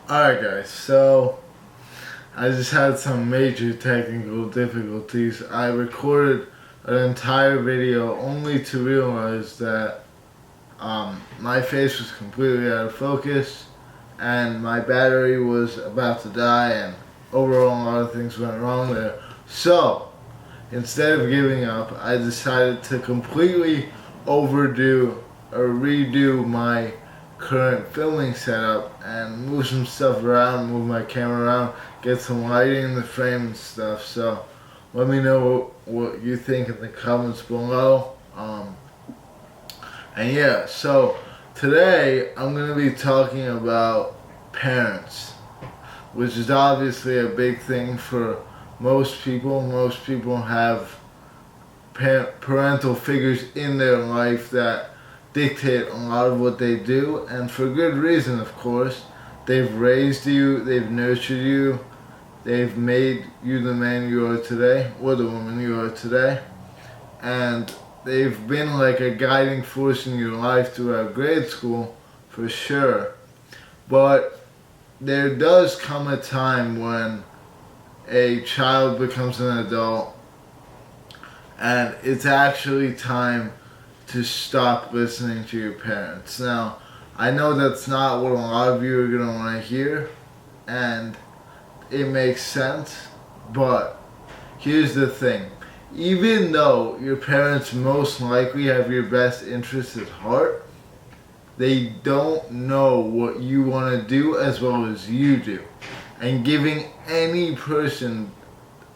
Alright guys, so I just had some major technical difficulties. I recorded an entire video only to realize that my face was completely out of focus and my battery was about to die, and overall a lot of things went wrong there. So instead of giving up, I decided to completely redo my current filming setup and move some stuff around, move my camera around, get some lighting in the frame and stuff. So let me know what you think in the comments below. And yeah, so today I'm going to be talking about parents, which is obviously a big thing for most people. Most people have parental figures in their life that dictate a lot of what they do, and for good reason, of course. They've raised you, they've nurtured you, they've made you the man you are today, or the woman you are today, and they've been like a guiding force in your life throughout grade school, for sure. But there does come a time when a child becomes an adult, and it's actually time to stop listening to your parents. Now, I know that's not what a lot of you are going to want to hear, and it makes sense, but here's the thing. Even though your parents most likely have your best interests at heart, they don't know what you want to do as well as you do. And giving any person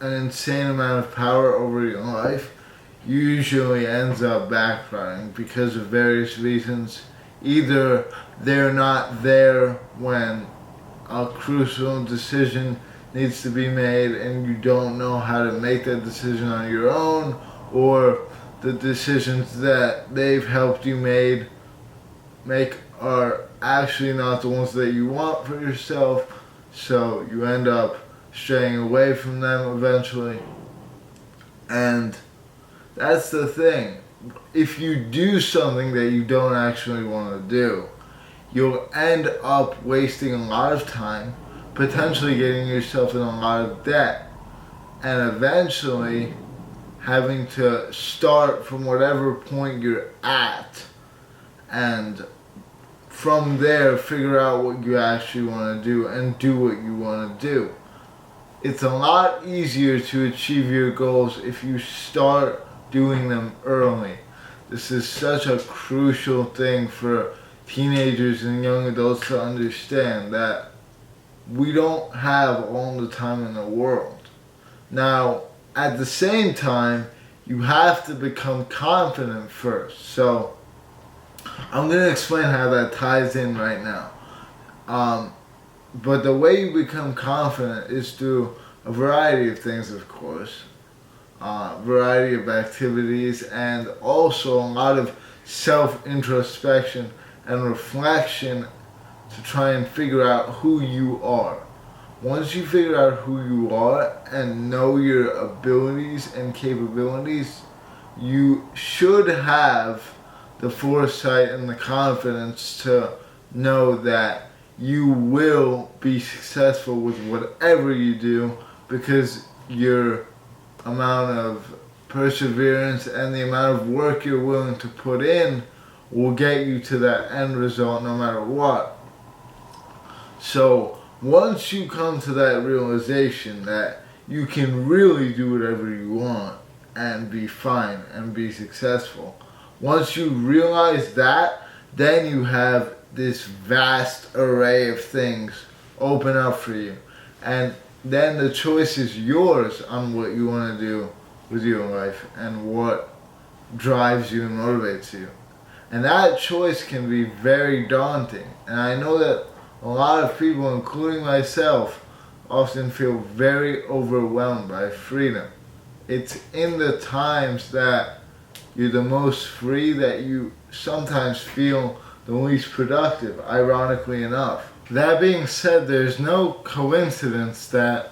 an insane amount of power over your life usually ends up backfiring because of various reasons. Either they're not there when a crucial decision needs to be made and you don't know how to make that decision on your own, or the decisions that they've helped you make are actually not the ones that you want for yourself, so you end up straying away from them eventually. And that's the thing. If you do something that you don't actually want to do, you'll end up wasting a lot of time, potentially getting yourself in a lot of debt, and eventually having to start from whatever point you're at, and from there figure out what you actually want to do and do what you want to do. It's a lot easier to achieve your goals if you start doing them early. This is such a crucial thing for teenagers and young adults to understand, that we don't have all the time in the world. Now, at the same time, you have to become confident first. So, I'm going to explain how that ties in right now. But the way you become confident is through a variety of things, of course. Variety of activities, and also a lot of self-introspection and reflection to try and figure out who you are. Once you figure out who you are and know your abilities and capabilities, you should have the foresight and the confidence to know that you will be successful with whatever you do, because your amount of perseverance and the amount of work you're willing to put in will get you to that end result no matter what. So once you come to that realization that you can really do whatever you want and be fine and be successful, once you realize that, then you have this vast array of things open up for you. And then the choice is yours on what you want to do with your life and what drives you and motivates you. And that choice can be very daunting. And I know that a lot of people, including myself, often feel very overwhelmed by freedom. It's in the times that you're the most free that you sometimes feel the least productive, ironically enough. That being said, there's no coincidence that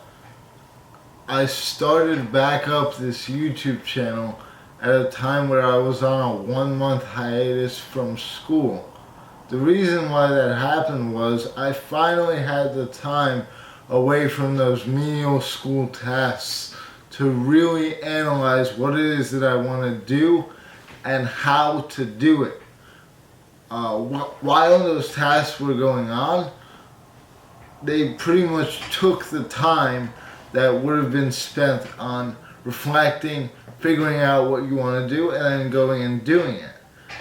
I started back up this YouTube channel at a time where I was on a 1-month hiatus from school. the reason why that happened was I finally had the time away from those menial school tasks to really analyze what it is that I want to do and how to do it. While those tasks were going on, they pretty much took the time that would have been spent on reflecting, figuring out what you want to do, and then going and doing it.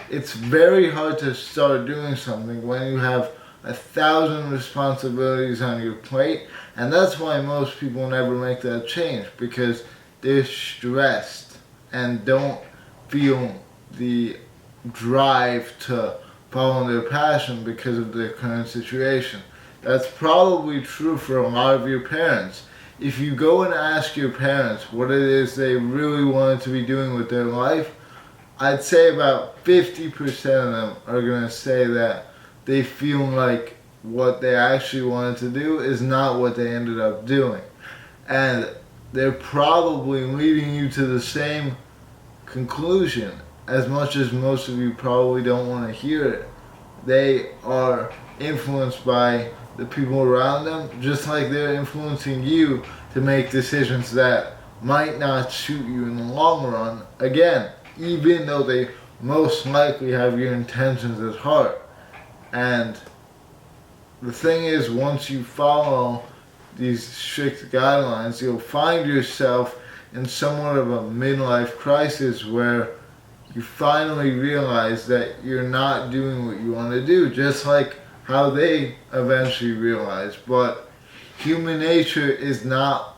It's very hard to start doing something when you have 1,000 responsibilities on your plate, and that's why most people never make that change, because they're stressed and don't feel the drive to follow their passion because of their current situation. That's probably true for a lot of your parents. If you go and ask your parents what it is they really wanted to be doing with their life, I'd say about 50% of them are going to say that they feel like what they actually wanted to do is not what they ended up doing. And they're probably leading you to the same conclusion, as much as most of you probably don't want to hear it. They are influenced by the people around them, just like they're influencing you to make decisions that might not suit you in the long run. Again, even though they most likely have your intentions at heart. And the thing is, once you follow these strict guidelines, you'll find yourself in somewhat of a midlife crisis where you finally realize that you're not doing what you want to do, just like how they eventually realize. But human nature is not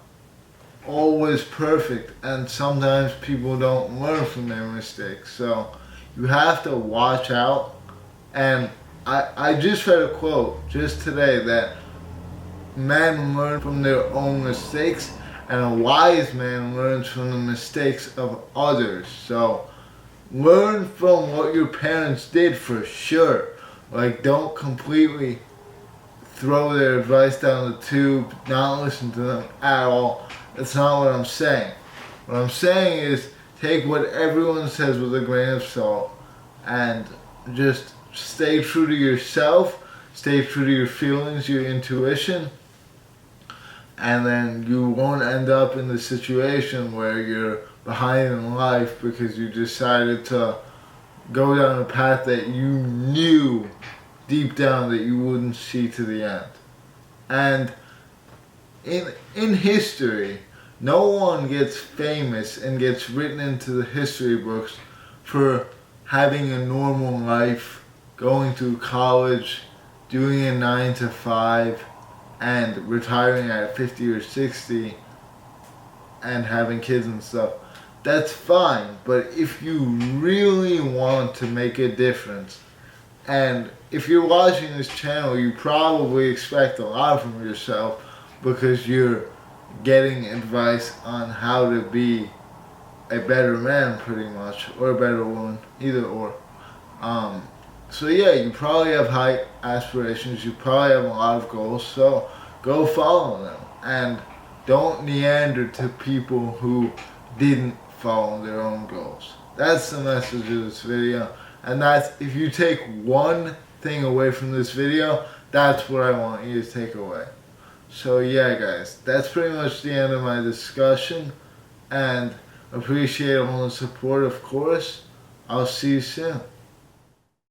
always perfect, and sometimes people don't learn from their mistakes. So you have to watch out. And I just read a quote just today that men learn from their own mistakes, and a wise man learns from the mistakes of others. So learn from what your parents did for sure. Like, don't completely throw their advice down the tube, not listen to them at all. That's not what I'm saying. What I'm saying is take what everyone says with a grain of salt and just stay true to yourself, stay true to your feelings, your intuition, and then you won't end up in the situation where you're behind in life because you decided to go down a path that you knew deep down that you wouldn't see to the end. And in history, no one gets famous and gets written into the history books for having a normal life, going through college, doing a 9 to 5, and retiring at 50 or 60 and having kids and stuff. That's fine, but if you really want to make a difference, and if you're watching this channel, you probably expect a lot from yourself because you're getting advice on how to be a better man, pretty much, or a better woman, either or. So yeah, you probably have high aspirations, you probably have a lot of goals, so go follow them. And don't meander to people who didn't follow their own goals. That's the message of this video. And that's, if you take one thing away from this video, that's what I want you to take away. So yeah guys, that's pretty much the end of my discussion, and appreciate all the support, of course. I'll see you soon.